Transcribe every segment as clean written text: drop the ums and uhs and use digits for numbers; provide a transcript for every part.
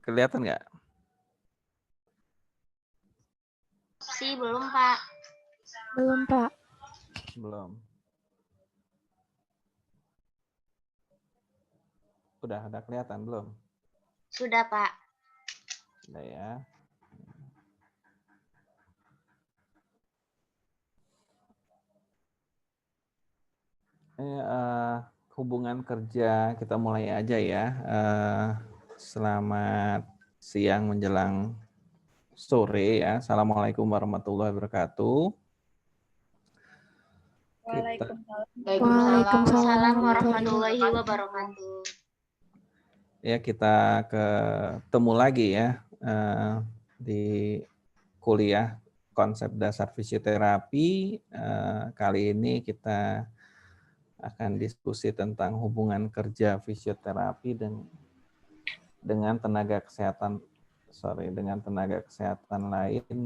Kelihatan nggak? Si belum, Pak. Belum, Pak. Belum. Udah kelihatan belum? Sudah, Pak. Udah ya. Hubungan kerja kita mulai aja ya. Selamat siang menjelang sore ya. Assalamualaikum warahmatullahi wabarakatuh. Waalaikumsalam warahmatullahi wabarakatuh. Ya, kita ketemu lagi ya di kuliah konsep dasar fisioterapi. Kali ini kita akan diskusi tentang hubungan kerja fisioterapi dengan tenaga kesehatan lain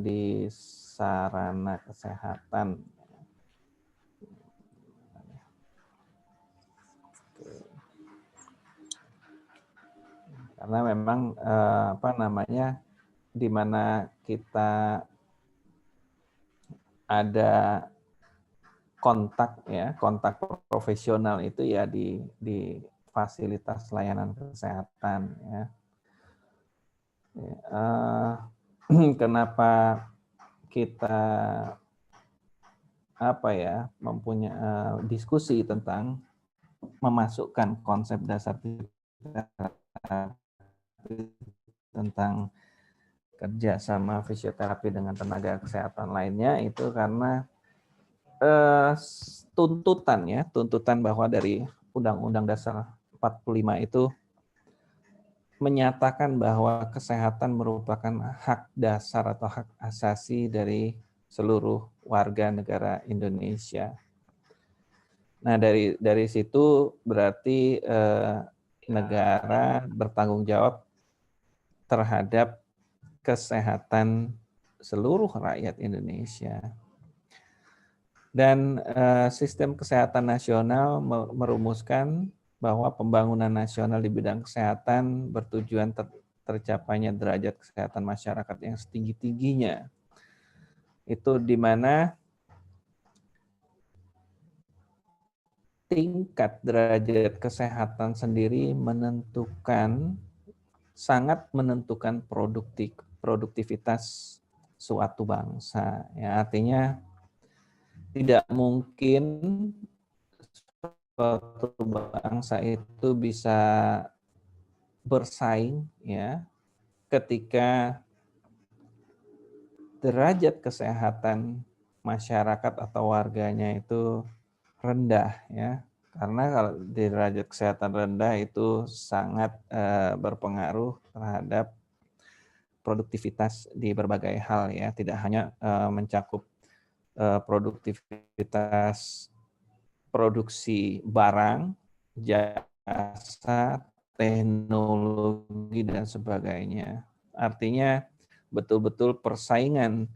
di sarana kesehatan. Karena memang di mana kita ada kontak profesional itu ya di fasilitas layanan kesehatan ya. Kenapa kita mempunyai diskusi tentang memasukkan konsep dasar tentang kerjasama fisioterapi dengan tenaga kesehatan lainnya, itu karena tuntutan bahwa dari Undang-Undang Dasar 45 itu menyatakan bahwa kesehatan merupakan hak dasar atau hak asasi dari seluruh warga negara Indonesia. Nah, dari situ berarti negara bertanggung jawab terhadap kesehatan seluruh rakyat Indonesia. Dan sistem kesehatan nasional merumuskan bahwa pembangunan nasional di bidang kesehatan bertujuan tercapainya derajat kesehatan masyarakat yang setinggi-tingginya. Itu di mana tingkat derajat kesehatan sendiri sangat menentukan produktivitas suatu bangsa. Ya, artinya tidak mungkin suatu bangsa itu bisa bersaing ya ketika derajat kesehatan masyarakat atau warganya itu rendah ya. Karena kalau derajat kesehatan rendah itu sangat berpengaruh terhadap produktivitas di berbagai hal ya, tidak hanya mencakup produktivitas produksi barang, jasa, teknologi, dan sebagainya. Artinya betul-betul persaingan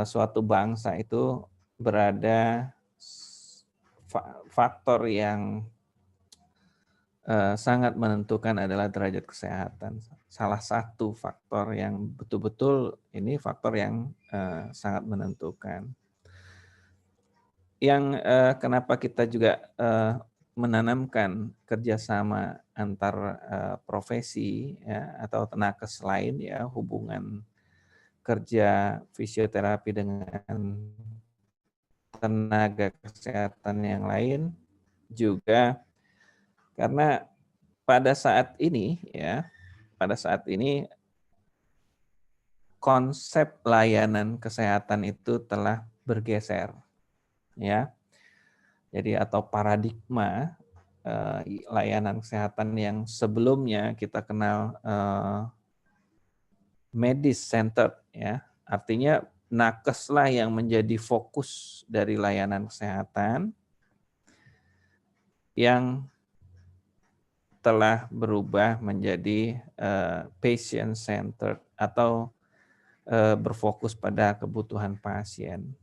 suatu bangsa itu berada faktor yang sangat menentukan adalah derajat kesehatan. Salah satu faktor yang betul-betul ini faktor yang sangat menentukan. Yang kenapa kita juga menanamkan kerjasama antar profesi ya, atau tenaga lain ya, hubungan kerja fisioterapi dengan tenaga kesehatan yang lain juga karena pada saat ini konsep layanan kesehatan itu telah bergeser ya. Jadi atau paradigma layanan kesehatan yang sebelumnya kita kenal medis centered ya. Artinya nakeslah yang menjadi fokus dari layanan kesehatan yang telah berubah menjadi patient centered atau berfokus pada kebutuhan pasien.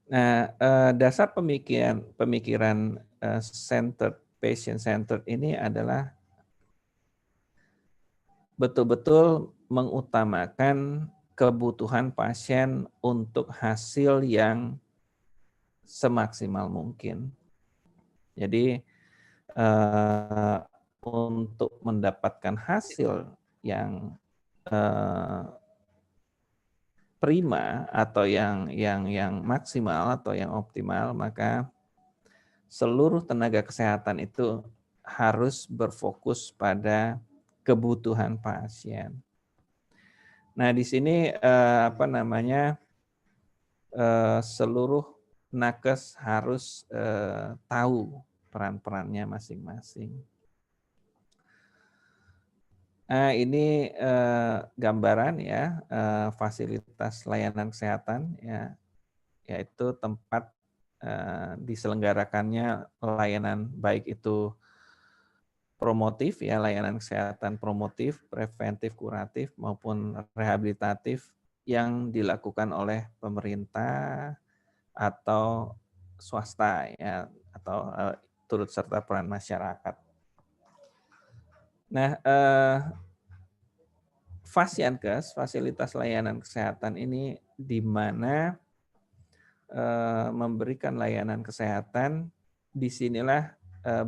Nah, dasar pemikiran centered patient centered ini adalah betul-betul mengutamakan kebutuhan pasien untuk hasil yang semaksimal mungkin. Jadi untuk mendapatkan hasil yang prima atau yang maksimal atau yang optimal, maka seluruh tenaga kesehatan itu harus berfokus pada kebutuhan pasien. Nah, di sini seluruh nakes harus tahu peran-perannya masing-masing. Nah, ini gambaran ya fasilitas layanan kesehatan ya, yaitu tempat diselenggarakannya layanan baik itu promotif ya, layanan kesehatan promotif, preventif, kuratif maupun rehabilitatif yang dilakukan oleh pemerintah atau swasta ya, atau turut serta peran masyarakat. Nah, Fasyankes, fasilitas layanan kesehatan ini di mana memberikan layanan kesehatan, disinilah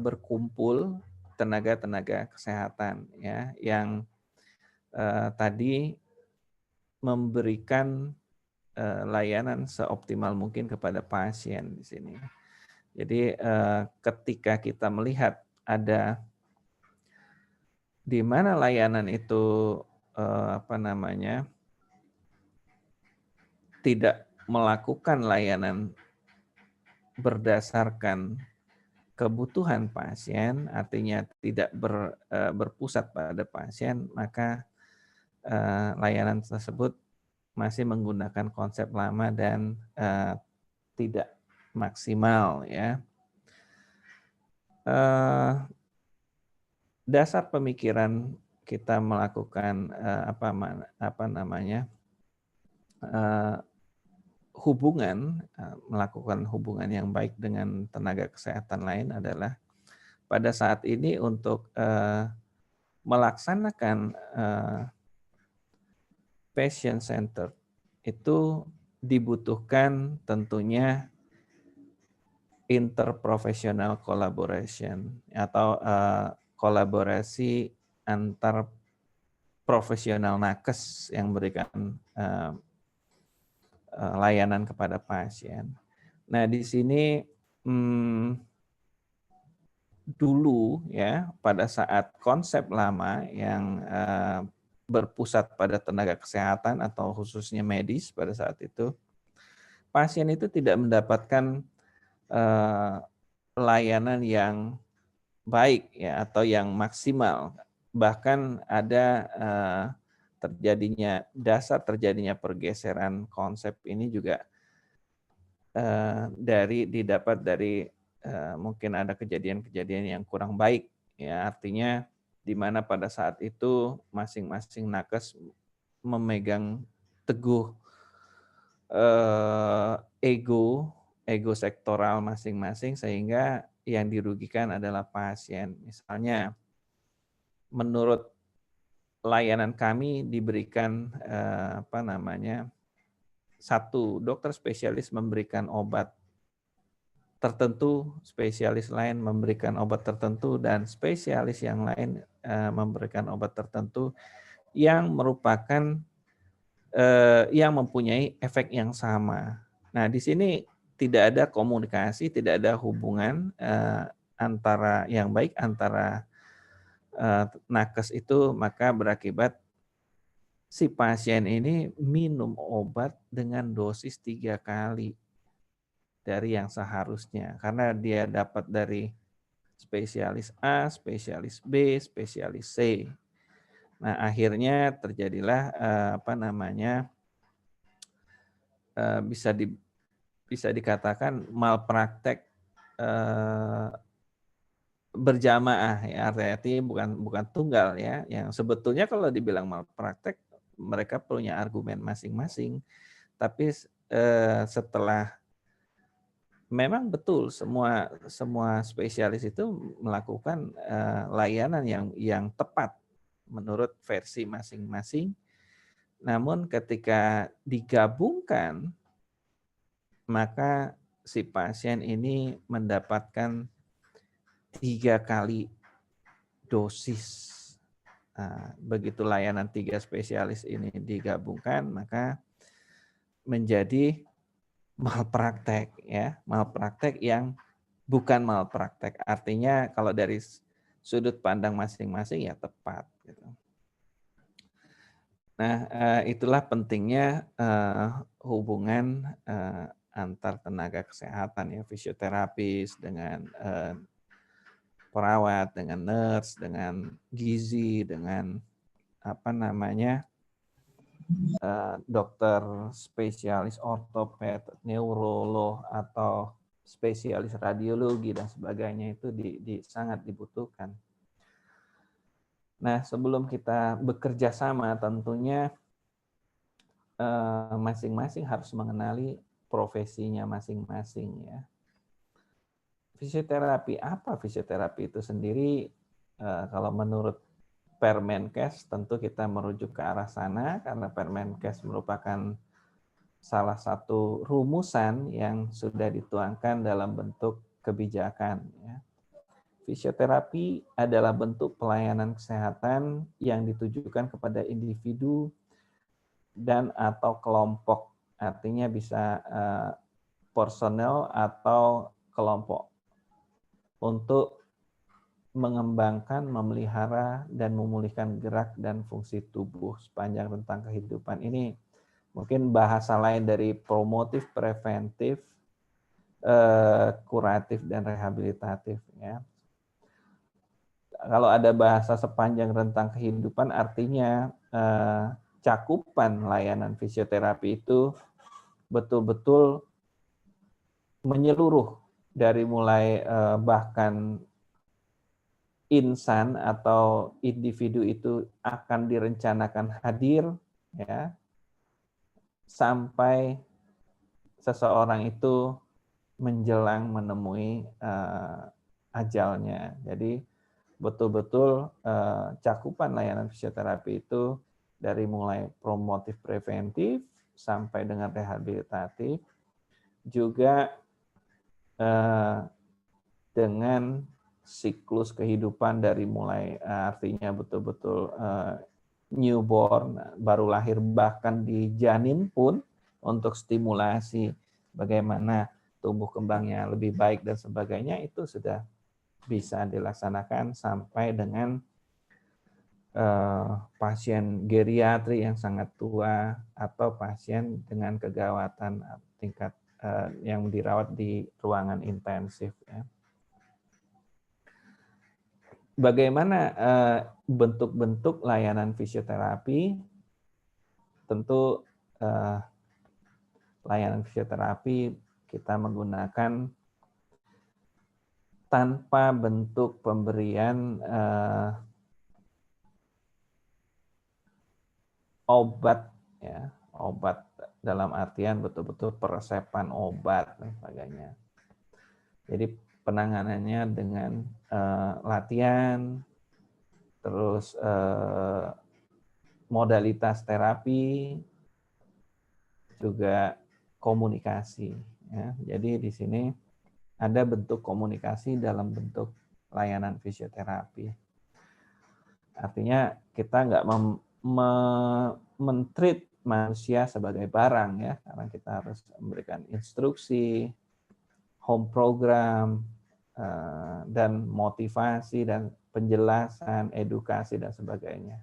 berkumpul tenaga-tenaga kesehatan ya yang tadi memberikan layanan seoptimal mungkin kepada pasien di sini. Jadi ketika kita melihat ada di mana layanan itu tidak melakukan layanan berdasarkan kebutuhan pasien, artinya tidak berpusat pada pasien, maka layanan tersebut masih menggunakan konsep lama dan tidak maksimal ya. Dasar pemikiran kita melakukan melakukan hubungan yang baik dengan tenaga kesehatan lain adalah pada saat ini untuk melaksanakan patient center itu dibutuhkan tentunya interprofessional collaboration atau kolaborasi antar profesional nakes yang memberikan layanan kepada pasien. Nah, di sini dulu ya pada saat konsep lama yang berpusat pada tenaga kesehatan atau khususnya medis pada saat itu, pasien itu tidak mendapatkan layanan yang baik ya atau yang maksimal, bahkan ada terjadinya pergeseran konsep ini juga didapat dari mungkin ada kejadian-kejadian yang kurang baik ya, artinya di mana pada saat itu masing-masing nakes memegang teguh ego sektoral masing-masing sehingga yang dirugikan adalah pasien. Misalnya menurut layanan kami diberikan satu dokter spesialis memberikan obat tertentu, spesialis lain memberikan obat tertentu, dan spesialis yang lain memberikan obat tertentu yang merupakan yang mempunyai efek yang sama. Nah, di sini tidak ada komunikasi, tidak ada hubungan antara yang baik antara nakes itu, maka berakibat si pasien ini minum obat dengan dosis 3 kali dari yang seharusnya. Karena dia dapat dari spesialis A, spesialis B, spesialis C. Nah, akhirnya terjadilah bisa dikatakan malpraktek berjamaah ya, artinya bukan tunggal ya, yang sebetulnya kalau dibilang malpraktek mereka punya argumen masing-masing, tapi setelah memang betul semua spesialis itu melakukan layanan yang tepat menurut versi masing-masing. Namun ketika digabungkan, maka si pasien ini mendapatkan 3 kali dosis. Begitu layanan 3 spesialis ini digabungkan, maka menjadi malpraktek, ya, malpraktek yang bukan malpraktek. Artinya kalau dari sudut pandang masing-masing ya tepat. Gitu. Nah, itulah pentingnya hubungan antar tenaga kesehatan, ya, fisioterapis dengan perawat, dengan nurse, dengan gizi, dengan dokter spesialis ortoped, neurolog, atau spesialis radiologi dan sebagainya itu sangat dibutuhkan. Nah, sebelum kita bekerja sama, tentunya masing-masing harus mengenali profesinya masing-masing, ya. Fisioterapi, apa fisioterapi itu sendiri? Kalau menurut Permenkes tentu kita merujuk ke arah sana karena Permenkes merupakan salah satu rumusan yang sudah dituangkan dalam bentuk kebijakan, ya. Fisioterapi adalah bentuk pelayanan kesehatan yang ditujukan kepada individu dan atau kelompok. Artinya bisa personel atau kelompok untuk mengembangkan, memelihara, dan memulihkan gerak dan fungsi tubuh sepanjang rentang kehidupan. Ini mungkin bahasa lain dari promotif, preventif, kuratif, dan rehabilitatif, ya. Kalau ada bahasa sepanjang rentang kehidupan, artinya cakupan layanan fisioterapi itu betul-betul menyeluruh dari mulai bahkan insan atau individu itu akan direncanakan hadir, ya, sampai seseorang itu menjelang menemui ajalnya. Jadi betul-betul cakupan layanan fisioterapi itu dari mulai promotif preventif sampai dengan rehabilitatif, juga dengan siklus kehidupan dari mulai artinya betul-betul newborn, baru lahir, bahkan di janin pun untuk stimulasi bagaimana tumbuh kembangnya lebih baik dan sebagainya, itu sudah bisa dilaksanakan sampai dengan pasien geriatri yang sangat tua atau pasien dengan kegawatan tingkat yang dirawat di ruangan intensif, ya. Bagaimana bentuk-bentuk layanan fisioterapi? Tentu layanan fisioterapi kita menggunakan tanpa bentuk pemberian obat, ya, obat dalam artian betul-betul peresepan obat dan sebagainya. Jadi penanganannya dengan latihan, terus modalitas terapi, juga komunikasi, ya. Jadi di sini ada bentuk komunikasi dalam bentuk layanan fisioterapi. Artinya kita nggak men-treat manusia sebagai barang, ya, karena kita harus memberikan instruksi, home program, dan motivasi dan penjelasan, edukasi dan sebagainya.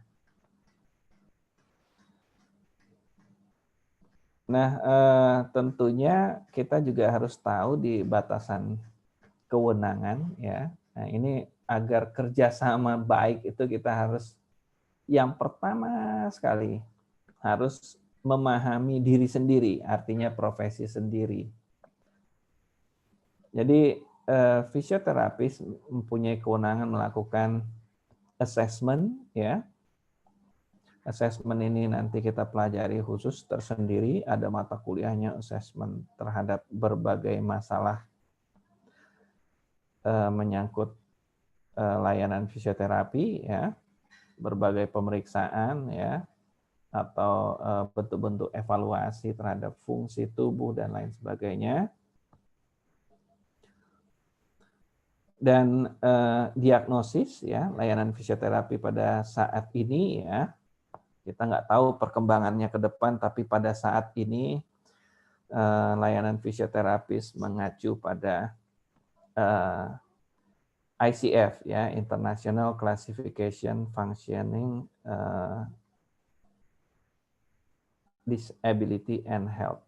Nah, tentunya kita juga harus tahu di batasan kewenangan, ya. Nah, ini agar kerjasama baik itu kita harus yang pertama sekali harus memahami diri sendiri, artinya profesi sendiri. Jadi fisioterapis mempunyai kewenangan melakukan assessment, ya. Assessment ini nanti kita pelajari khusus tersendiri, ada mata kuliahnya assessment terhadap berbagai masalah menyangkut layanan fisioterapi ya, berbagai pemeriksaan ya, atau bentuk-bentuk evaluasi terhadap fungsi tubuh dan lain sebagainya. Dan diagnosis ya, layanan fisioterapi pada saat ini ya, kita nggak tahu perkembangannya ke depan, tapi pada saat ini layanan fisioterapis mengacu pada ICF ya, International Classification Functioning Disability and Health.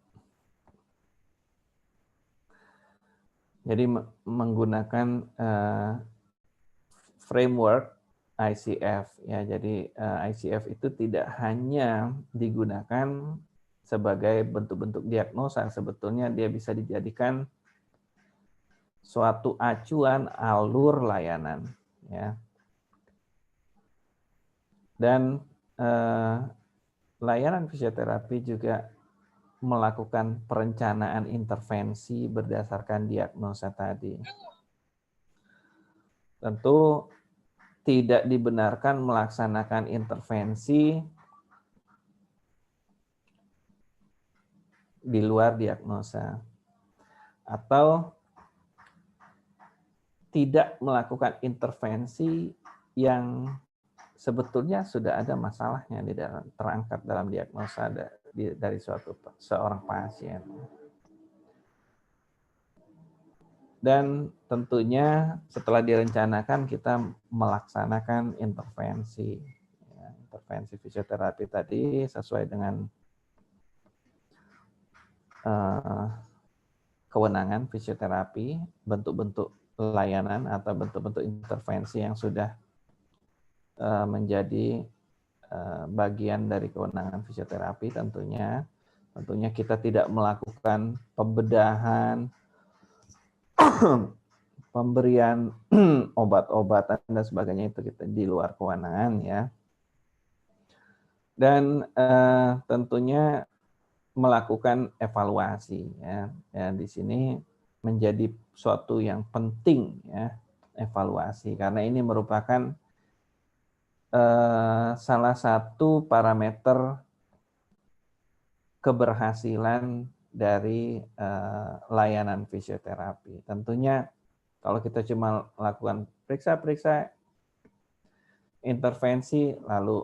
Jadi menggunakan framework ICF ya. Jadi ICF itu tidak hanya digunakan sebagai bentuk-bentuk diagnosa, sebetulnya dia bisa dijadikan suatu acuan alur layanan ya. Dan layanan fisioterapi juga melakukan perencanaan intervensi berdasarkan diagnosa tadi. Tentu tidak dibenarkan melaksanakan intervensi di luar diagnosa atau tidak melakukan intervensi yang sebetulnya sudah ada masalahnya di dalam, terangkat dalam diagnosa dari seorang pasien. Dan tentunya setelah direncanakan kita melaksanakan intervensi. Ya, intervensi fisioterapi tadi sesuai dengan kewenangan fisioterapi, bentuk-bentuk layanan atau bentuk-bentuk intervensi yang sudah menjadi bagian dari kewenangan fisioterapi tentunya kita tidak melakukan pembedahan, pemberian obat-obatan dan sebagainya, itu kita di luar kewenangan ya. Dan tentunya melakukan evaluasi ya. Di sini menjadi suatu yang penting ya, evaluasi, karena ini merupakan salah satu parameter keberhasilan dari layanan fisioterapi. Tentunya kalau kita cuma lakukan periksa-periksa, intervensi, lalu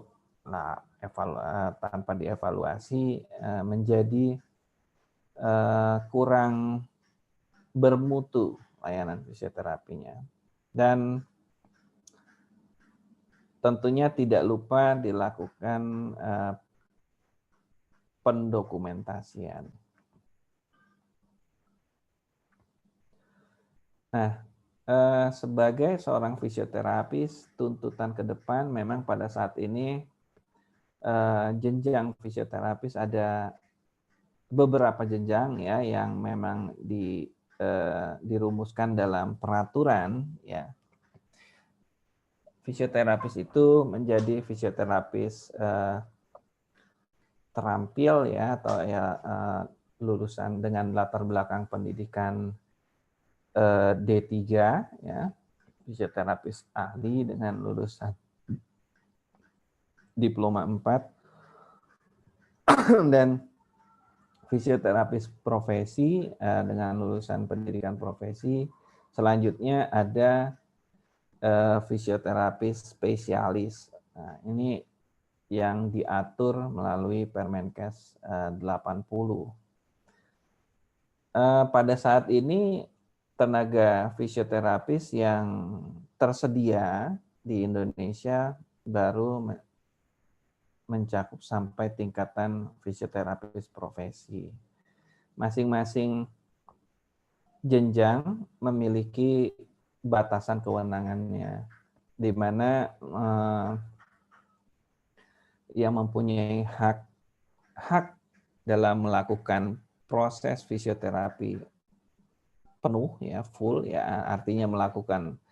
tanpa dievaluasi, menjadi kurang bermutu layanan fisioterapinya. Dan tentunya tidak lupa dilakukan pendokumentasian. Nah, sebagai seorang fisioterapis, tuntutan ke depan memang pada saat ini jenjang fisioterapis ada beberapa jenjang ya yang memang dirumuskan dalam peraturan ya. Fisioterapis itu menjadi fisioterapis terampil ya, atau ya lulusan dengan latar belakang pendidikan D3 ya, fisioterapis ahli dengan lulusan diploma 4 dan fisioterapis profesi dengan lulusan pendidikan profesi. Selanjutnya ada fisioterapis spesialis. Nah, ini yang diatur melalui Permenkes 80. Pada saat ini tenaga fisioterapis yang tersedia di Indonesia baru mencakup sampai tingkatan fisioterapis profesi. Masing-masing jenjang memiliki batasan kewenangannya, di mana yang mempunyai hak dalam melakukan proses fisioterapi penuh ya, full ya, artinya melakukan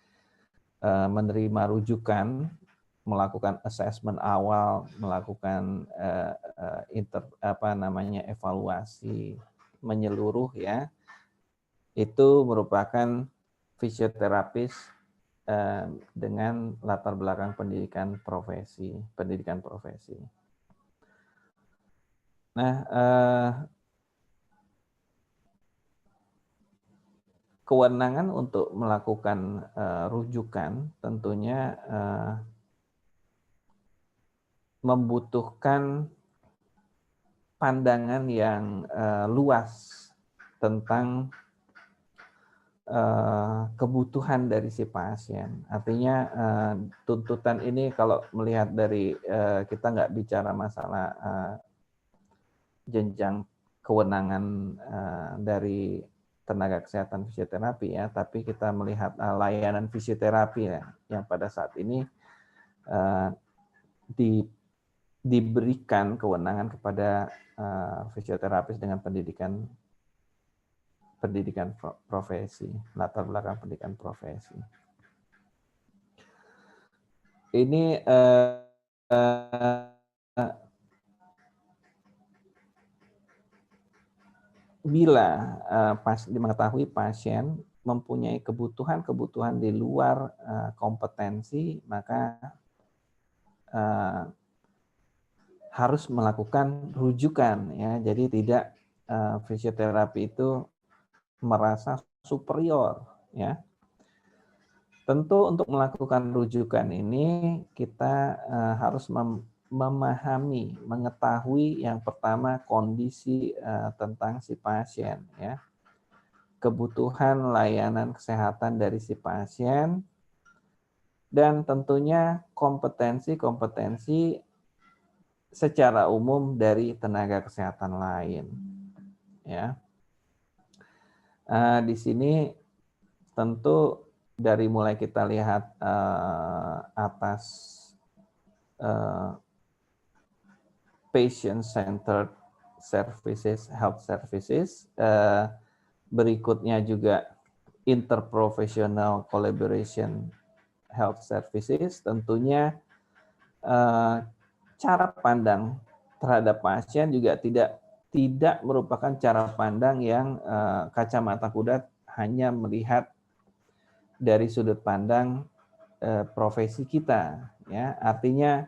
menerima rujukan, melakukan assessment awal, melakukan evaluasi menyeluruh ya, itu merupakan fisioterapis dengan latar belakang pendidikan profesi. Nah, kewenangan untuk melakukan rujukan tentunya membutuhkan pandangan yang luas tentang kebutuhan dari si pasien. Artinya tuntutan ini kalau melihat dari kita nggak bicara masalah jenjang kewenangan dari tenaga kesehatan fisioterapi ya, tapi kita melihat layanan fisioterapi ya, yang pada saat ini diberikan kewenangan kepada fisioterapis dengan pendidikan profesi, latar belakang pendidikan profesi. Ini bila mengetahui pasien mempunyai kebutuhan di luar kompetensi, maka harus melakukan rujukan ya. Jadi tidak fisioterapi itu merasa superior ya. Tentu untuk melakukan rujukan ini kita harus memahami, mengetahui yang pertama kondisi tentang si pasien ya. Kebutuhan layanan kesehatan dari si pasien dan tentunya kompetensi secara umum dari tenaga kesehatan lain ya. Di sini tentu dari mulai kita lihat atas patient-centered services, health services, berikutnya juga interprofessional collaboration health services, tentunya cara pandang terhadap pasien juga tidak merupakan cara pandang yang kacamata kuda hanya melihat dari sudut pandang profesi kita ya. Artinya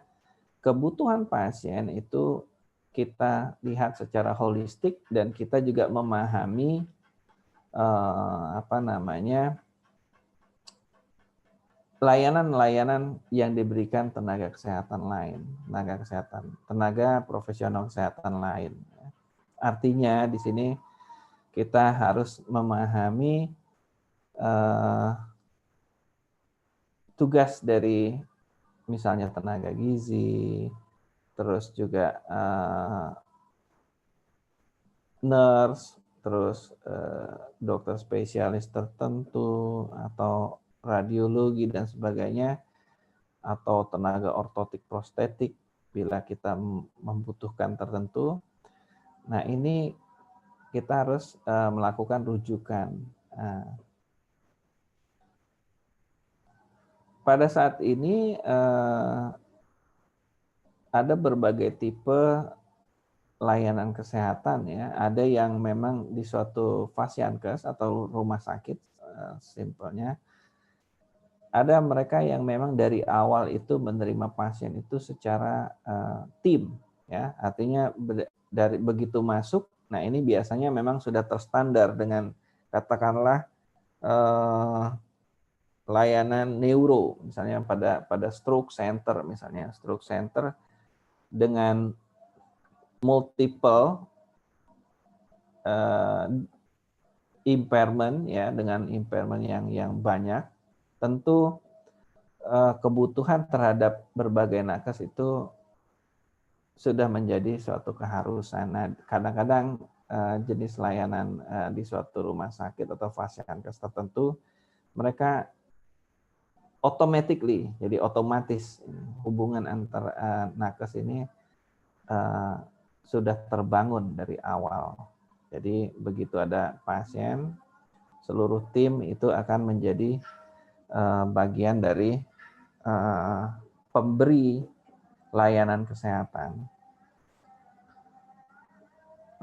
kebutuhan pasien itu kita lihat secara holistik dan kita juga memahami layanan-layanan yang diberikan tenaga kesehatan lain, tenaga profesional kesehatan lain. Artinya di sini kita harus memahami tugas dari misalnya tenaga gizi, terus juga nurse, terus dokter spesialis tertentu atau radiologi dan sebagainya, atau tenaga ortotik prostetik bila kita membutuhkan tertentu. Nah, ini kita harus melakukan rujukan. Pada saat ini ada berbagai tipe layanan kesehatan ya. Ada yang memang di suatu fasiankes atau rumah sakit simpelnya. Ada mereka yang memang dari awal itu menerima pasien itu secara tim ya. Artinya dari begitu masuk, nah ini biasanya memang sudah terstandar dengan katakanlah layanan neuro misalnya pada stroke center misalnya, stroke center dengan multiple impairment ya, dengan impairment yang banyak, tentu kebutuhan terhadap berbagai nakes itu sudah menjadi suatu keharusan. Nah, kadang-kadang jenis layanan di suatu rumah sakit atau fasiankes tertentu mereka jadi otomatis hubungan antar nakes ini sudah terbangun dari awal. Jadi begitu ada pasien, seluruh tim itu akan menjadi bagian dari pemberi layanan kesehatan.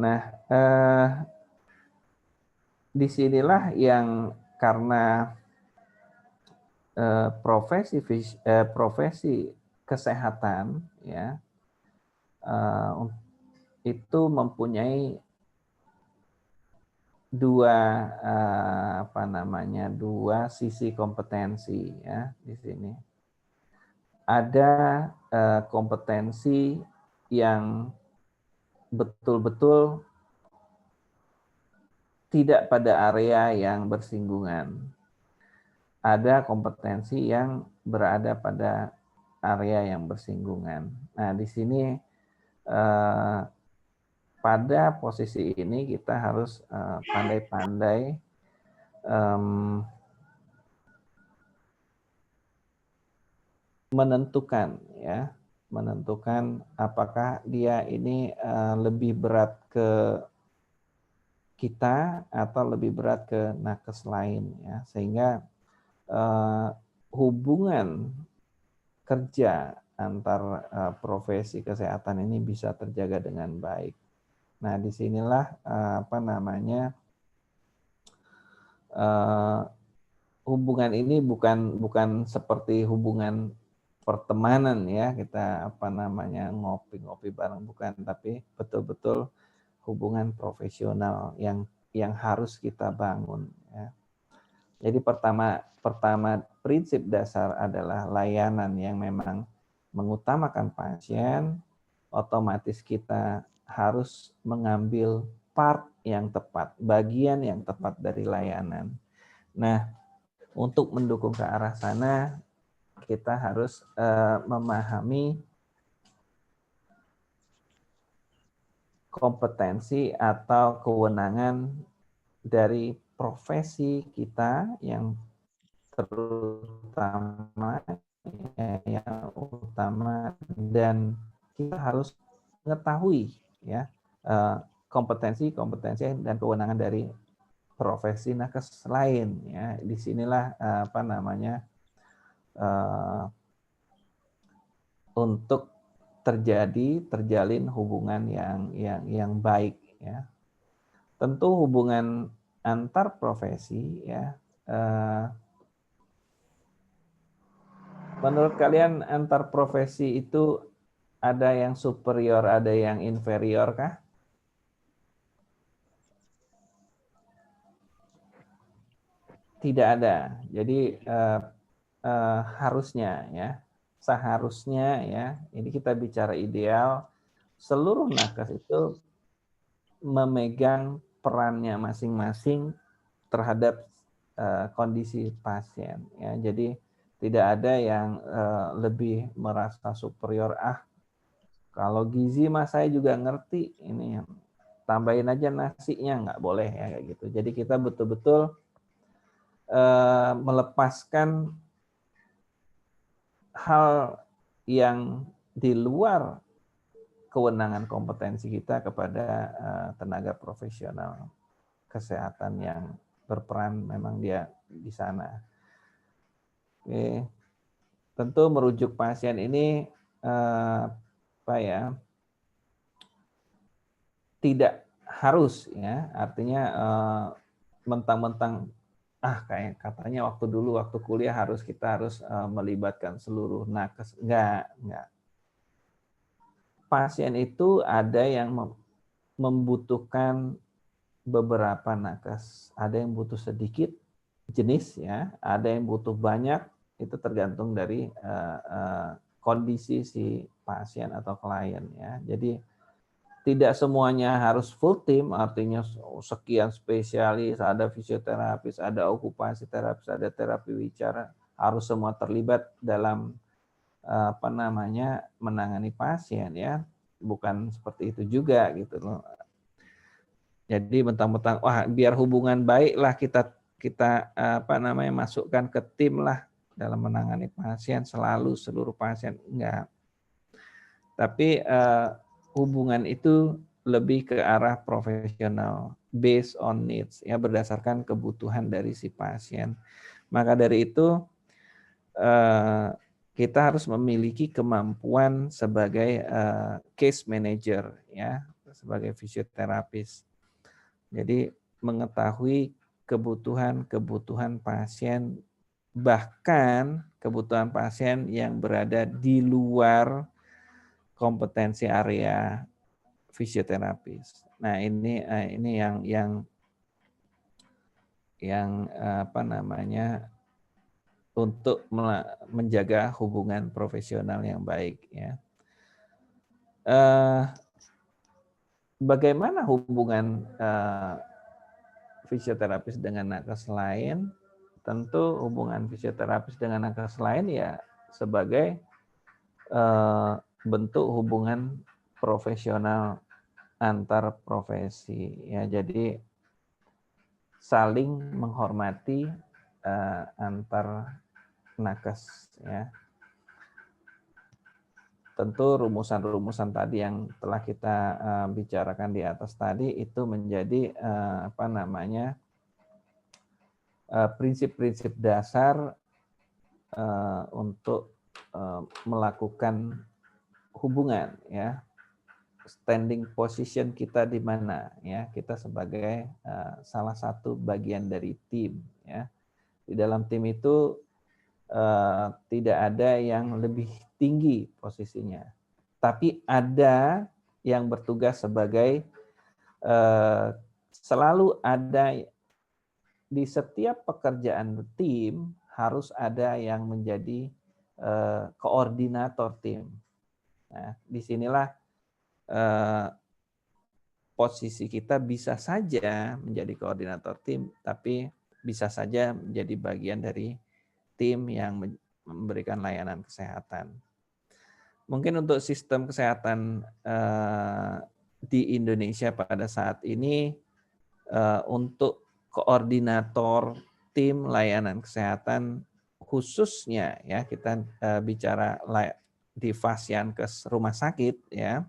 Nah, disinilah yang karena profesi kesehatan ya itu mempunyai dua sisi kompetensi ya di sini. Ada kompetensi yang betul-betul tidak pada area yang bersinggungan. Ada kompetensi yang berada pada area yang bersinggungan. Nah, di sini pada posisi ini kita harus pandai-pandai menentukan apakah dia ini lebih berat ke kita atau lebih berat ke nakes lain ya, sehingga hubungan kerja antar profesi kesehatan ini bisa terjaga dengan baik. Nah, disinilah hubungan ini bukan seperti hubungan pertemanan ya, kita ngopi-ngopi bareng, bukan, tapi betul-betul hubungan profesional yang harus kita bangun ya. Jadi pertama prinsip dasar adalah layanan yang memang mengutamakan pasien, otomatis kita harus mengambil part yang tepat, bagian yang tepat dari layanan. Nah, untuk mendukung ke arah sana, kita harus memahami kompetensi atau kewenangan dari profesi kita yang terutama yang utama, dan kita harus mengetahui ya kompetensi dan kewenangan dari profesi nakes lain ya. Disinilah untuk terjalin hubungan yang baik ya. Tentu hubungan antar profesi ya. Menurut kalian antar profesi itu ada yang superior, ada yang inferior kah? Tidak ada. Jadi harusnya ya, seharusnya ya, ini kita bicara ideal, seluruh nakes itu memegang perannya masing-masing terhadap kondisi pasien ya. Jadi tidak ada yang lebih merasa superior, kalau gizi mah saya juga ngerti, ini tambahin aja nasinya, nggak boleh ya kayak gitu. Jadi kita betul-betul melepaskan hal yang di luar kewenangan kompetensi kita kepada tenaga profesional kesehatan yang berperan memang dia di sana. Oke. Tentu merujuk pasien ini tidak harus ya, artinya mentang-mentang kayak katanya waktu kuliah kita harus melibatkan seluruh nakes. Enggak. Pasien itu ada yang membutuhkan beberapa nakes, ada yang butuh sedikit jenis ya, ada yang butuh banyak, itu tergantung dari kondisi si pasien atau klien ya. Jadi tidak semuanya harus full team, artinya sekian spesialis, ada fisioterapis, ada okupasi terapis, ada terapi wicara, harus semua terlibat dalam menangani pasien ya. Bukan seperti itu juga gitu loh. Jadi mentang-mentang biar hubungan baik lah kita masukkan ke tim lah dalam menangani pasien, selalu seluruh pasien, enggak. Tapi hubungan itu lebih ke arah profesional, based on needs ya, berdasarkan kebutuhan dari si pasien. Maka dari itu kita harus memiliki kemampuan sebagai case manager ya, sebagai fisioterapis. Jadi mengetahui kebutuhan pasien bahkan kebutuhan pasien yang berada di luar kompetensi area fisioterapis. Nah, ini yang apa namanya, untuk menjaga hubungan profesional yang baik, ya. Bagaimana hubungan fisioterapis dengan nakes lain? Tentu hubungan fisioterapis dengan nakes lain ya sebagai bentuk hubungan profesional antar profesi, ya. Jadi saling menghormati antar nakes, ya. Tentu rumusan-rumusan tadi yang telah kita bicarakan di atas tadi itu menjadi apa namanya, prinsip-prinsip dasar untuk melakukan hubungan, ya. Standing position kita di mana, ya. Kita sebagai salah satu bagian dari tim, ya. Di dalam tim itu tidak ada yang lebih tinggi posisinya, tapi ada yang bertugas sebagai selalu ada di setiap pekerjaan tim harus ada yang menjadi koordinator tim. Nah, disinilah posisi kita bisa saja menjadi koordinator tim, tapi bisa saja menjadi bagian dari tim yang memberikan layanan kesehatan. Mungkin untuk sistem kesehatan di Indonesia pada saat ini untuk koordinator tim layanan kesehatan khususnya, ya, kita bicara di Fasiankes rumah sakit, ya.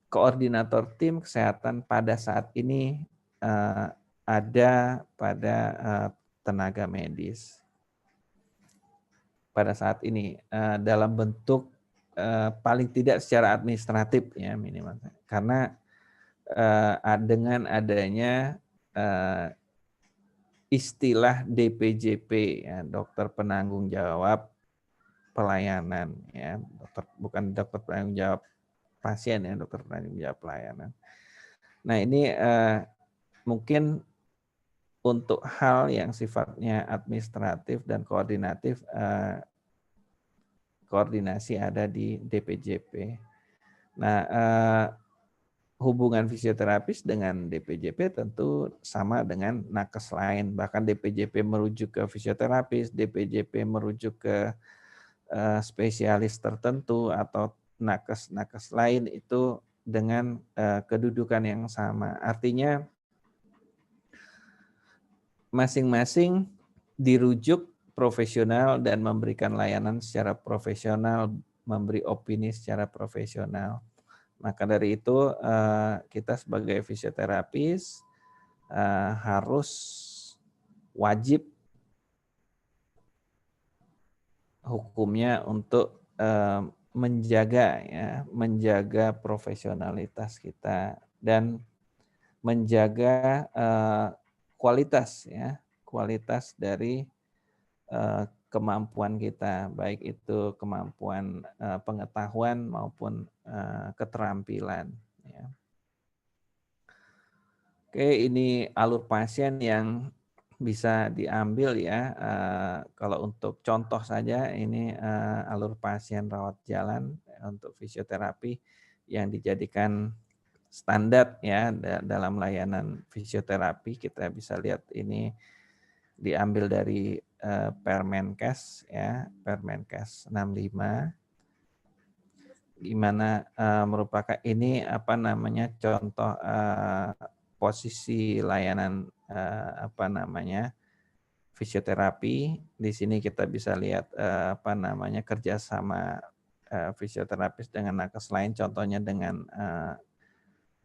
Koordinator tim kesehatan pada saat ini ada pada tenaga medis. Pada saat ini dalam bentuk paling tidak secara administratif, ya, minimal. Karena dengan adanya istilah DPJP, ya, dokter penanggung jawab pelayanan, ya, bukan dokter penanggung jawab pasien, ya, dokter penanggung jawab pelayanan. Nah, ini mungkin untuk hal yang sifatnya administratif dan koordinatif, koordinasi ada di DPJP. Nah, hubungan fisioterapis dengan DPJP tentu sama dengan nakes lain. Bahkan DPJP merujuk ke fisioterapis, DPJP merujuk ke spesialis tertentu, atau nakes-nakes lain itu dengan kedudukan yang sama. Artinya masing-masing dirujuk profesional dan memberikan layanan secara profesional, memberi opini secara profesional. Maka dari itu kita sebagai fisioterapis harus wajib hukumnya untuk menjaga, ya, menjaga profesionalitas kita dan menjaga kualitas, ya, kualitas dari kemampuan kita, baik itu kemampuan pengetahuan maupun keterampilan, ya. Oke, ini alur pasien yang bisa diambil, ya. Kalau untuk contoh saja, ini alur pasien rawat jalan untuk fisioterapi yang dijadikan standar, ya, dalam layanan fisioterapi. Kita bisa lihat ini diambil dari Permenkes, ya, Permenkes 65, di mana merupakan ini apa namanya contoh posisi layanan apa namanya fisioterapi. Di sini kita bisa lihat apa namanya kerjasama fisioterapis dengan nakes lain, contohnya dengan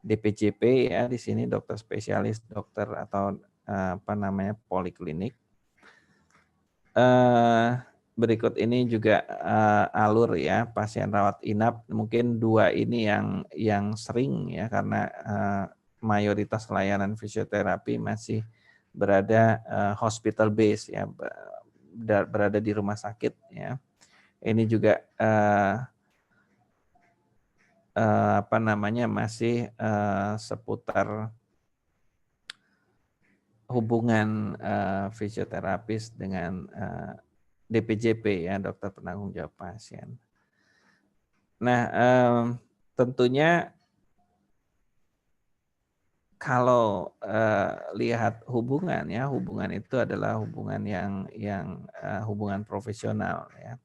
DPJP, ya, di sini dokter spesialis, dokter atau apa namanya poliklinik. Berikut ini juga alur, ya, pasien rawat inap. Mungkin dua ini yang sering, ya, karena mayoritas layanan fisioterapi masih berada hospital base, ya, berada di rumah sakit ya. Ini juga masih seputar hubungan fisioterapis dengan DPJP ya, dokter penanggung jawab pasien. Nah, tentunya kalau lihat hubungan ya, hubungan itu adalah hubungan yang hubungan profesional ya.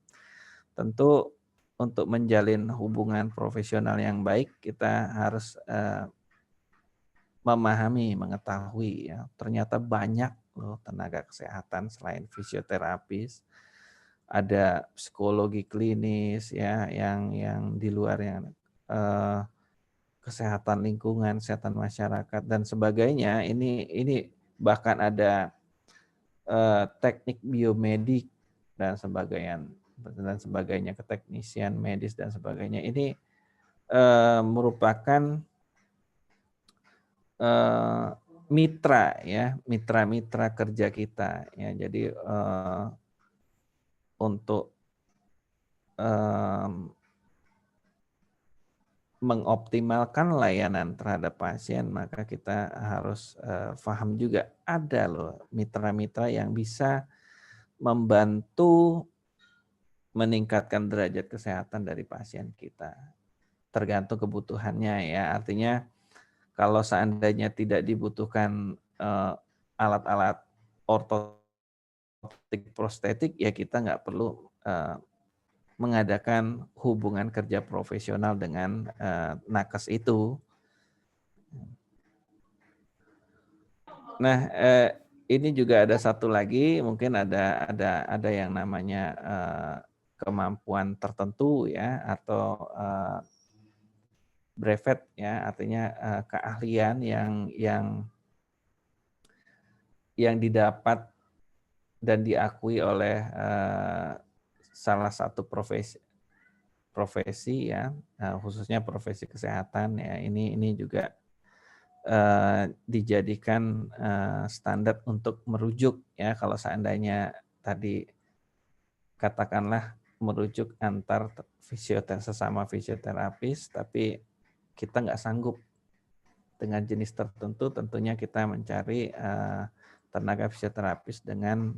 Tentu untuk menjalin hubungan profesional yang baik kita harus memahami, mengetahui ya. Ternyata banyak loh tenaga kesehatan selain fisioterapis, ada psikologi klinis ya, yang di luar yang kesehatan lingkungan, kesehatan masyarakat dan sebagainya. Ini bahkan ada teknik biomedik dan sebagainya, keteknisian medis dan sebagainya. Ini merupakan mitra kerja kita ya. Jadi untuk mengoptimalkan layanan terhadap pasien, maka kita harus paham juga ada loh mitra-mitra yang bisa membantu meningkatkan derajat kesehatan dari pasien kita. Tergantung kebutuhannya ya. Artinya kalau seandainya tidak dibutuhkan alat-alat ortotik prostetik ya kita nggak perlu mengadakan hubungan kerja profesional dengan nakes itu. Nah, ini juga ada satu lagi, mungkin ada yang namanya kemampuan tertentu ya, atau brevet ya, artinya keahlian yang didapat dan diakui oleh salah satu profesi ya, khususnya profesi kesehatan ya, ini juga dijadikan standar untuk merujuk ya, kalau seandainya tadi katakanlah merujuk antar sesama fisioterapis, tapi kita nggak sanggup dengan jenis tertentu, tentunya kita mencari tenaga fisioterapis dengan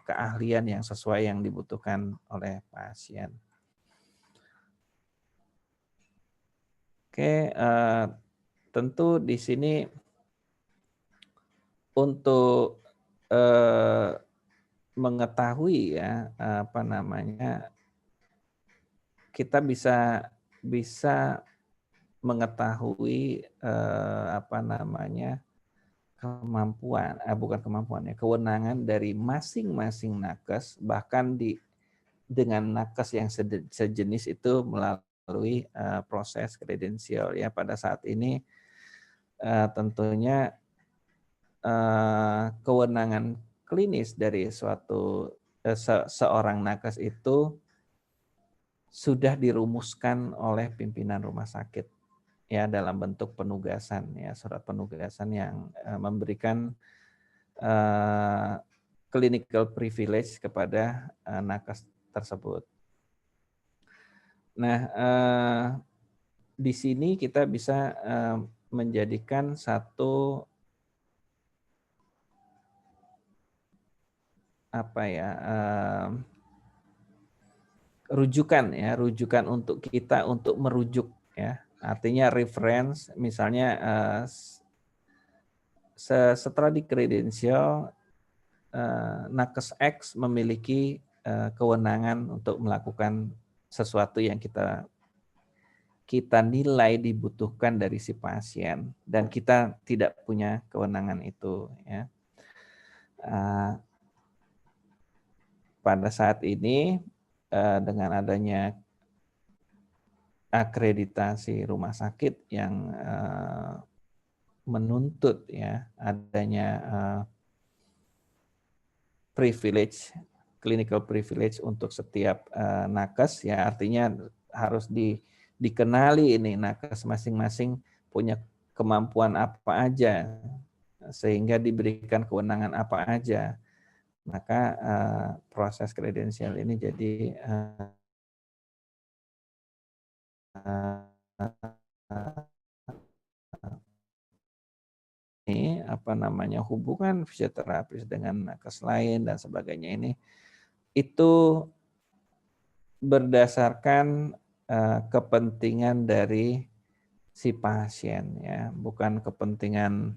keahlian yang sesuai yang dibutuhkan oleh pasien. Oke, tentu di sini untuk mengetahui ya kita bisa mengetahui kewenangan dari masing-masing nakes, bahkan dengan nakes yang sejenis itu melalui proses kredensial ya. Pada saat ini tentunya kewenangan klinis dari seorang nakes itu sudah dirumuskan oleh pimpinan rumah sakit ya, dalam bentuk penugasan ya, surat penugasan yang memberikan clinical privilege kepada nakes tersebut. Nah, di sini kita bisa menjadikan satu rujukan untuk kita untuk merujuk ya. Artinya reference, misalnya setelah dikredensial, nakes X memiliki kewenangan untuk melakukan sesuatu yang kita nilai dibutuhkan dari si pasien dan kita tidak punya kewenangan itu ya. Pada saat ini dengan adanya akreditasi rumah sakit yang menuntut ya adanya privilege, clinical privilege untuk setiap nakes ya, artinya harus dikenali ini nakes masing-masing punya kemampuan apa aja sehingga diberikan kewenangan apa aja. maka proses kredensial ini jadi ini apa namanya, hubungan fisioterapis dengan nakes lain dan sebagainya ini itu berdasarkan kepentingan dari si pasien ya, bukan kepentingan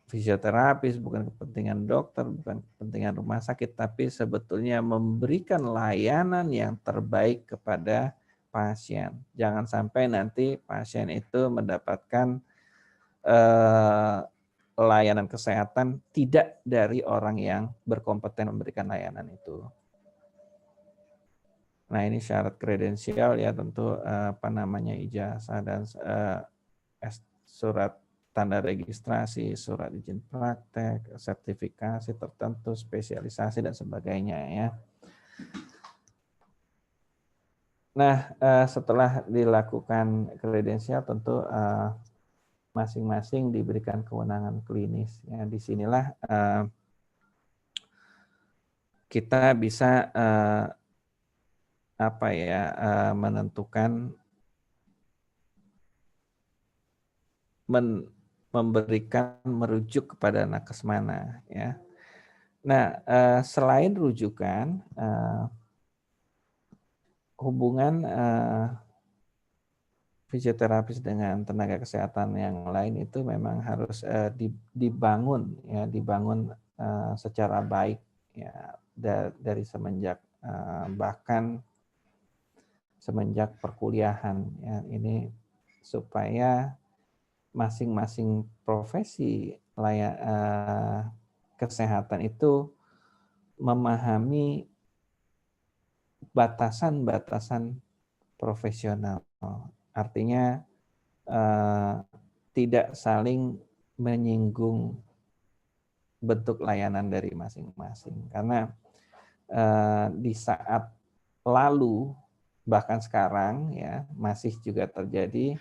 fisioterapis, bukan kepentingan dokter, bukan kepentingan rumah sakit, tapi sebetulnya memberikan layanan yang terbaik kepada pasien. Jangan sampai nanti pasien itu mendapatkan layanan kesehatan tidak dari orang yang berkompeten memberikan layanan itu. Nah, ini syarat kredensial ya, tentu apa namanya, ijazah dan surat tanda registrasi, surat izin praktek, sertifikasi tertentu, spesialisasi dan sebagainya ya. Nah, setelah dilakukan kredensial tentu masing-masing diberikan kewenangan klinis. Ya, disinilah kita bisa menentukan memberikan merujuk kepada nakes mana ya. Nah, selain rujukan, hubungan fisioterapis dengan tenaga kesehatan yang lain itu memang harus dibangun ya, dibangun secara baik ya, dari semenjak bahkan semenjak perkuliahan ya, ini supaya masing-masing profesi kesehatan itu memahami batasan-batasan profesional. Artinya tidak saling menyinggung bentuk layanan dari masing-masing. Karena di saat lalu bahkan sekarang ya masih juga terjadi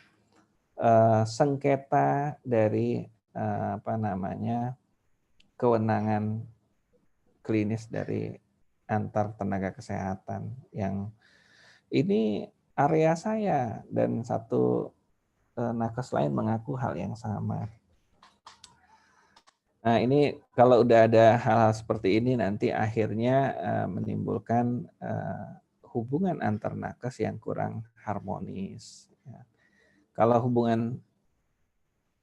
sengketa dari kewenangan klinis dari antar tenaga kesehatan yang ini area saya dan satu nakes lain mengaku hal yang sama. Nah, ini kalau udah ada hal-hal seperti ini nanti akhirnya menimbulkan hubungan antar nakes yang kurang harmonis. Ya. Kalau hubungan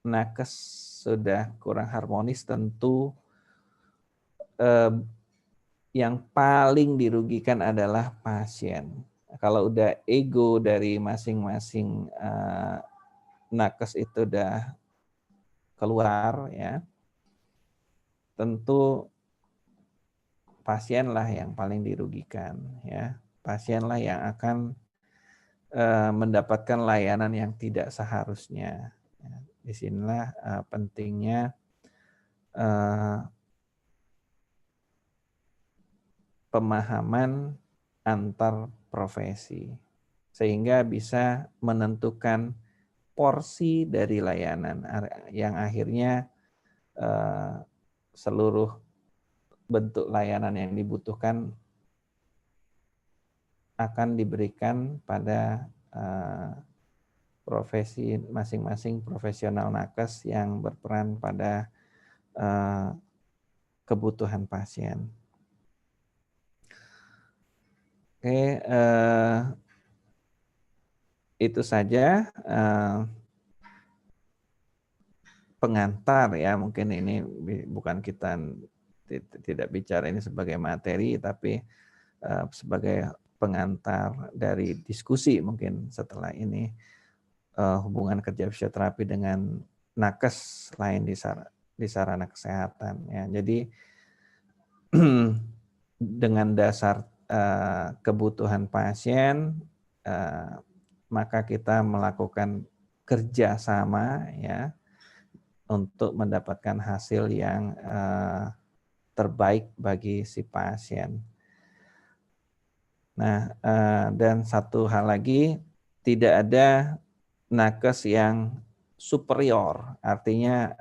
nakes sudah kurang harmonis, tentu yang paling dirugikan adalah pasien. Kalau udah ego dari masing-masing nakes itu udah keluar ya, tentu pasienlah yang paling dirugikan ya. Pasienlah yang akan mendapatkan layanan yang tidak seharusnya. Disinilah pentingnya pemahaman antar profesi sehingga bisa menentukan porsi dari layanan yang akhirnya seluruh bentuk layanan yang dibutuhkan akan diberikan pada profesi masing-masing profesional nakes yang berperan pada kebutuhan pasien. Oke, itu saja pengantar ya, mungkin ini bukan kita tidak bicara ini sebagai materi, tapi sebagai pengantar dari diskusi mungkin setelah ini hubungan kerja fisioterapi dengan nakes lain di sarana kesehatan ya. Jadi dengan dasar kebutuhan pasien maka kita melakukan kerjasama ya untuk mendapatkan hasil yang terbaik bagi si pasien. Nah, dan satu hal lagi, tidak ada nakes yang superior, artinya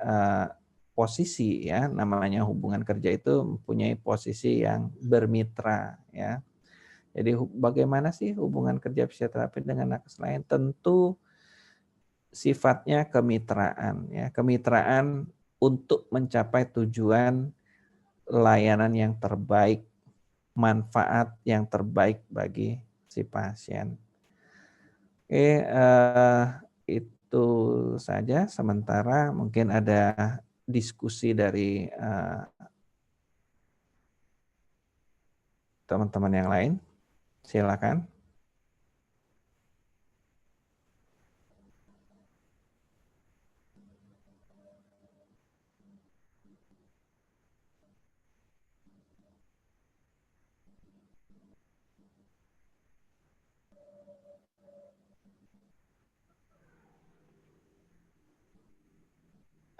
posisi ya, namanya hubungan kerja itu mempunyai posisi yang bermitra ya. Jadi bagaimana sih hubungan kerja fisioterapi dengan nakes lain? Tentu sifatnya kemitraan ya, kemitraan untuk mencapai tujuan layanan yang terbaik, manfaat yang terbaik bagi si pasien. Oke, itu saja. Sementara mungkin ada diskusi dari teman-teman yang lain. Silakan.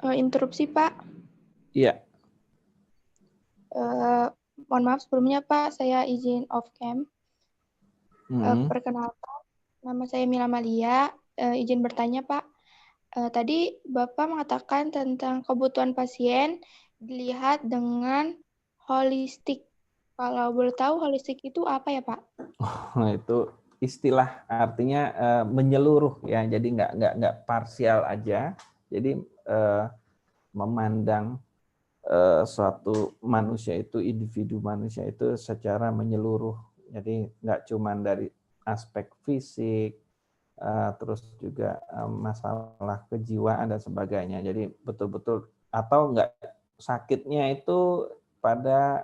Interupsi, Pak. Iya. Mohon maaf sebelumnya, Pak. Saya izin off cam. Perkenalkan, nama saya Mila Malia. Izin bertanya, Pak. Tadi Bapak mengatakan tentang kebutuhan pasien dilihat dengan holistik. Kalau boleh tahu holistik itu apa ya, Pak? Itu istilah artinya menyeluruh ya. Jadi nggak parsial aja. Jadi memandang suatu manusia itu, individu manusia itu secara menyeluruh. Jadi nggak cuma dari aspek fisik, terus juga masalah kejiwaan dan sebagainya. Jadi betul-betul, atau nggak sakitnya itu pada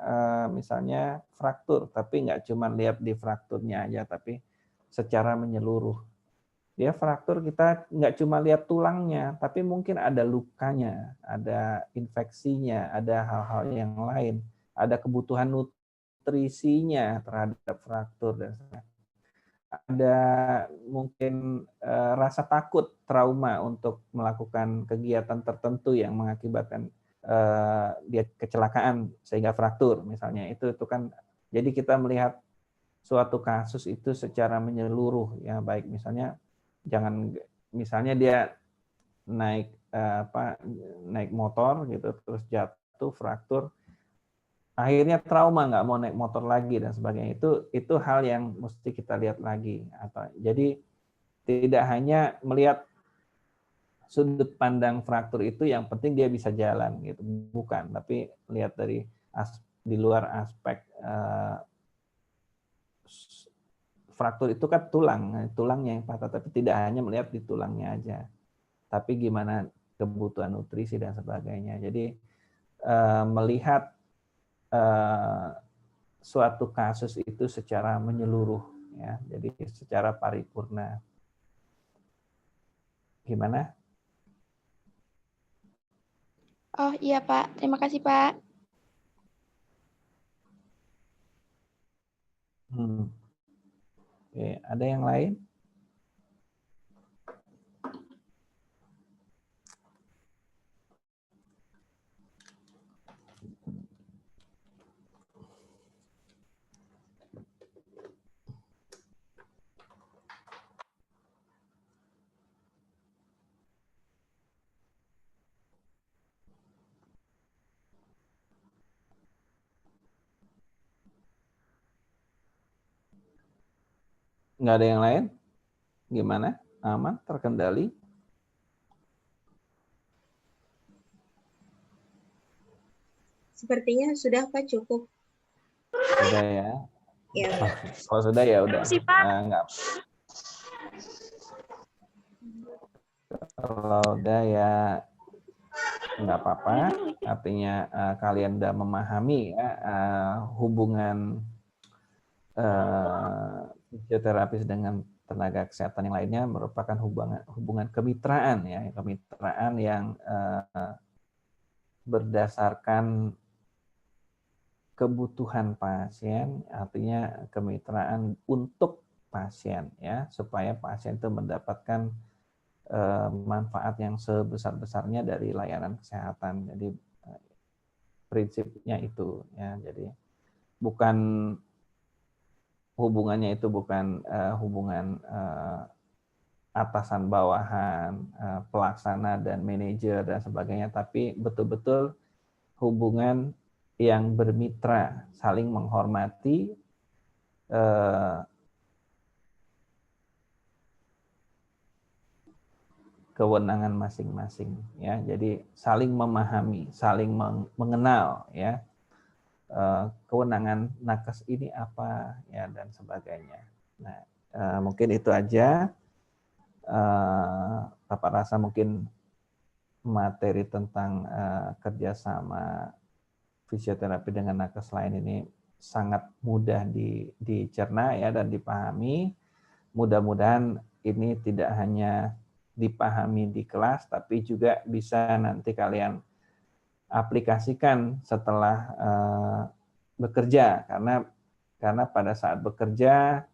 misalnya fraktur, tapi nggak cuma lihat di frakturnya aja, tapi secara menyeluruh. Dia fraktur, kita nggak cuma lihat tulangnya, tapi mungkin ada lukanya, ada infeksinya, ada hal-hal yang lain, ada kebutuhan nutrisinya terhadap fraktur dan sebagainya. Ada mungkin rasa takut, trauma untuk melakukan kegiatan tertentu yang mengakibatkan dia kecelakaan sehingga fraktur misalnya. Itu kan, jadi kita melihat suatu kasus itu secara menyeluruh ya, baik misalnya dia naik motor gitu, terus jatuh, fraktur, akhirnya trauma, nggak mau naik motor lagi dan sebagainya. Itu hal yang mesti kita lihat lagi. Jadi tidak hanya melihat sudut pandang fraktur itu yang penting dia bisa jalan gitu, bukan, tapi lihat dari di luar aspek fraktur itu kan tulangnya yang patah, tapi tidak hanya melihat di tulangnya aja, tapi gimana kebutuhan nutrisi dan sebagainya. Jadi melihat suatu kasus itu secara menyeluruh ya, jadi secara paripurna. Gimana? Oh iya, Pak. Terima kasih, Pak. Oke, ada yang lain? Nggak ada yang lain? Gimana? Aman? Terkendali? Sepertinya sudah, Pak, cukup. Sudah ya? Ya. Kalau sudah ya udah. Nggak. Kalau udah ya nggak apa-apa. Artinya kalian udah memahami ya hubungan fisioterapis dengan tenaga kesehatan yang lainnya merupakan hubungan kemitraan ya, kemitraan yang berdasarkan kebutuhan pasien, artinya kemitraan untuk pasien ya, supaya pasien itu mendapatkan manfaat yang sebesar-besarnya dari layanan kesehatan. Jadi prinsipnya itu ya. Jadi bukan hubungannya itu bukan hubungan atasan bawahan, pelaksana dan manajer dan sebagainya, tapi betul-betul hubungan yang bermitra, saling menghormati, kewenangan masing-masing, ya. Jadi saling memahami, saling mengenal, ya, kewenangan nakes ini apa, ya, dan sebagainya. Nah, mungkin itu aja. Bapak rasa mungkin materi tentang kerjasama fisioterapi dengan nakes lain ini sangat mudah dicerna, ya, dan dipahami. Mudah-mudahan ini tidak hanya dipahami di kelas, tapi juga bisa nanti kalian aplikasikan setelah bekerja, karena pada saat bekerja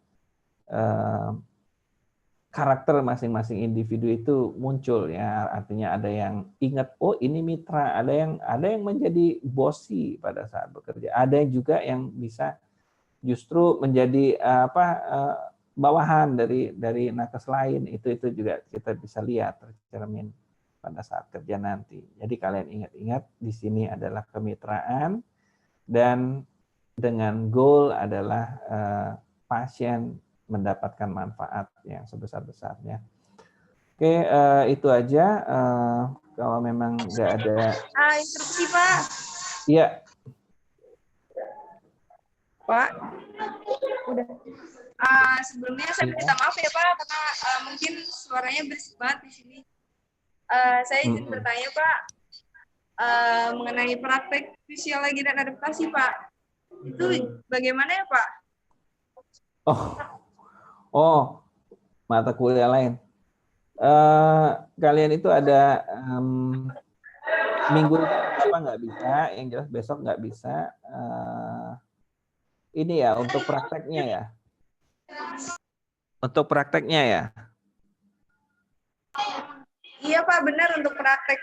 karakter masing-masing individu itu muncul, ya. Artinya ada yang ingat, oh ini mitra, ada yang menjadi bosi pada saat bekerja, ada juga yang bisa justru menjadi bawahan dari nakes lain. Itu juga kita bisa lihat tercermin pada saat kerja nanti. Jadi kalian ingat-ingat di sini adalah kemitraan, dan dengan goal adalah pasien mendapatkan manfaat yang sebesar-besarnya. Oke, itu aja. Kalau memang nggak ada. Instruksi, Pak. Iya. Pak, udah. Sebelumnya saya minta maaf ya Pak, karena mungkin suaranya berisik banget di sini. Saya izin bertanya Pak, mengenai praktek fisiologi dan adaptasi Pak. Itu bagaimana ya Pak? Oh, mata kuliah lain. Kalian itu ada minggu apa nggak bisa, yang jelas besok nggak bisa. Ini ya untuk prakteknya ya. Untuk prakteknya ya. Iya Pak, benar untuk praktek.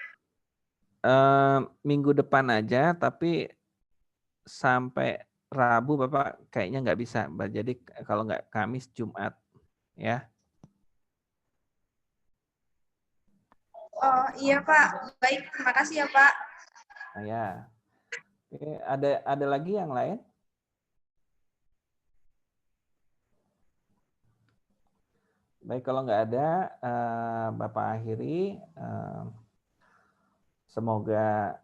Minggu depan aja, tapi sampai Rabu Bapak kayaknya nggak bisa. Jadi kalau nggak Kamis, Jumat, ya. Oh iya Pak, baik, terima kasih ya Pak. Nah, ya. Oke, ada lagi yang lain? Baik, kalau nggak ada, Bapak akhiri. Semoga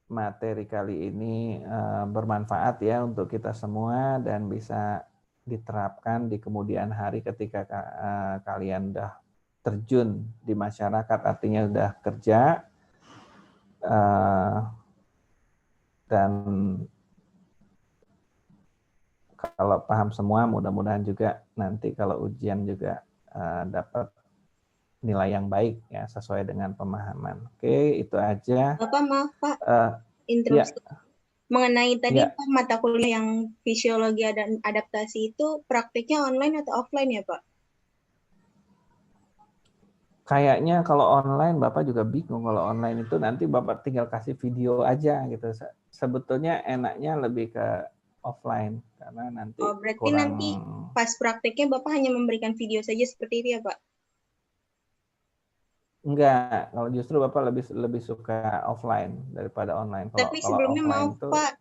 materi kali ini bermanfaat ya untuk kita semua dan bisa diterapkan di kemudian hari ketika kalian udah terjun di masyarakat, artinya udah kerja, dan kalau paham semua, mudah-mudahan juga nanti kalau ujian juga dapat nilai yang baik ya, sesuai dengan pemahaman. Oke, itu aja. Bapak maaf Pak, interupsi. Ya. Mengenai tadi ya. Pak, mata kuliah yang fisiologi dan adaptasi itu praktiknya online atau offline ya Pak? Kayaknya kalau online Bapak juga bingung. Kalau online itu nanti Bapak tinggal kasih video aja gitu. Sebetulnya enaknya lebih ke offline karena nanti berarti nanti pas prakteknya Bapak hanya memberikan video saja seperti itu ya Pak? Enggak, kalau justru Bapak lebih suka offline daripada online. Tapi sebelumnya maaf itu... Pak,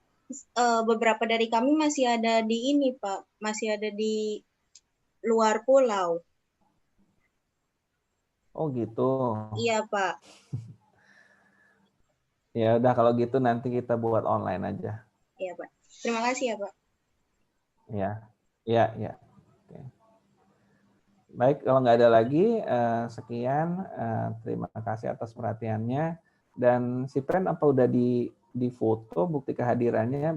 beberapa dari kami masih ada di ini Pak, masih ada di luar pulau. Oh gitu. Iya Pak. Ya udah kalau gitu nanti kita buat online aja. Iya Pak. Terima kasih ya Pak. Ya. Oke. Baik, kalau nggak ada lagi, sekian. Terima kasih atas perhatiannya. Dan si Pen apa udah di foto bukti kehadirannya?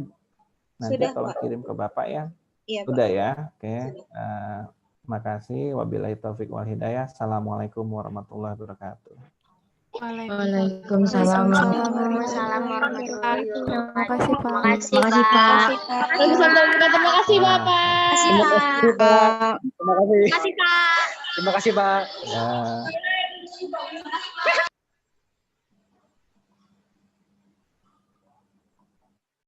Nanti sudah, tolong Pak. kirim ke Bapak ya. Iya, Sudah Pak. ya, oke. Terima kasih. Wabillahi taufik wal hidayah. Assalamualaikum warahmatullahi wabarakatuh. Waalaikumsalam warahmatullahi wabarakatuh. Terima kasih Pak. Terima kasih Pak. Terima kasih Bapak. Terima kasih Pak. Terima kasih. Terima kasih Pak. Terima kasih Pak. Ya.